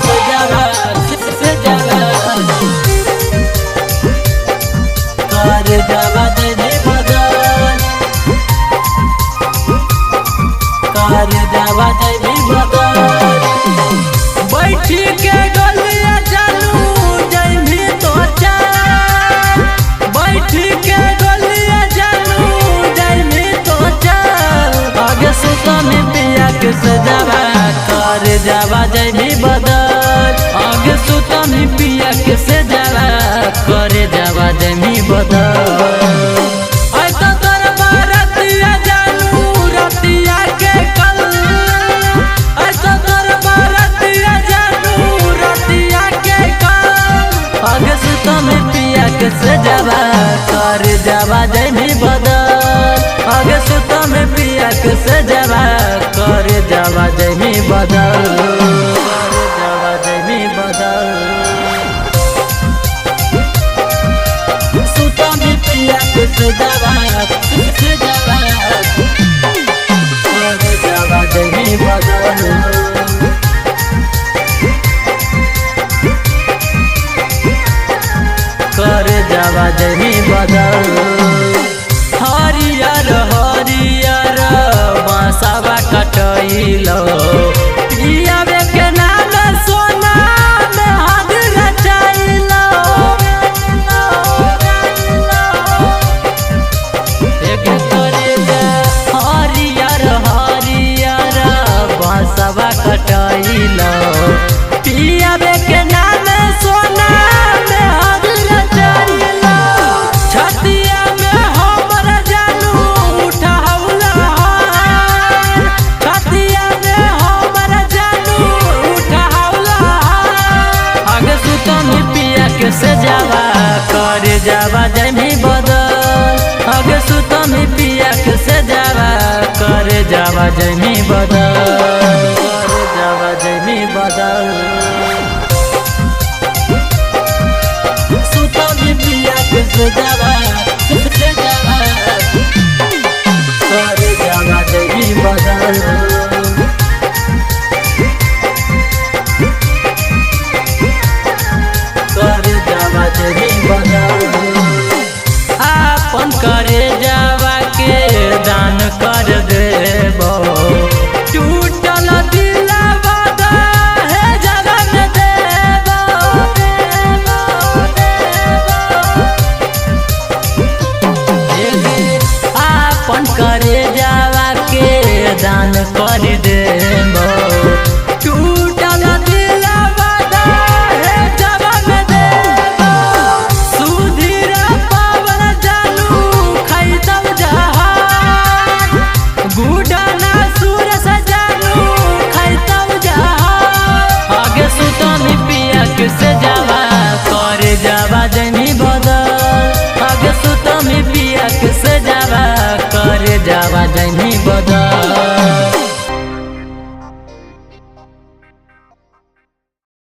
से जावा कर जावा जमी बदल कर जावा जमी बदल बैठी के गलिया जानू जमी तो चल बैठी के गलिया जानू जमी तो चल आगे सुतमी पिया के सजावा कर जावा जमी बदल आगे सुतमी पिया के सजावा कर जावा जमी बदल से जावा कर जावा जमी बदल आगे सुता में पिया के से जावा कर जावा जमी बदल जावा जमी बदल सुता में पिया के से जावा कर जावा जमी बदल कर जावा जमी बदल हरियर हरियर बांसवा कटैलो पियावे के नाम सोना में हाथ रचाइलो एक करे हरियर हरियर बांसवा कटैलो पियावे के नाम सोना से जावा कर जावा जमी बदल आगे सुतमी पिया के से जावा कर जावा जमी बदल कर जावा जमी बदल सुतमी पिया के से जावा कर जावा जमी बदल आपन करे जावा के दान कर देबो टूटल दिलवा है जगह में देबो आपन करे जावा के दान कर देबो टूटल दिलवा है जगह में देबो सुधीर पावन जानू खैतव जहान गुडना सूर सजानू खैतव जहान आगे सुतमी पिया के से जावा कर जावा जमी बदल आगे सुतमी पिया के से जावा कर जावा जमी बदल।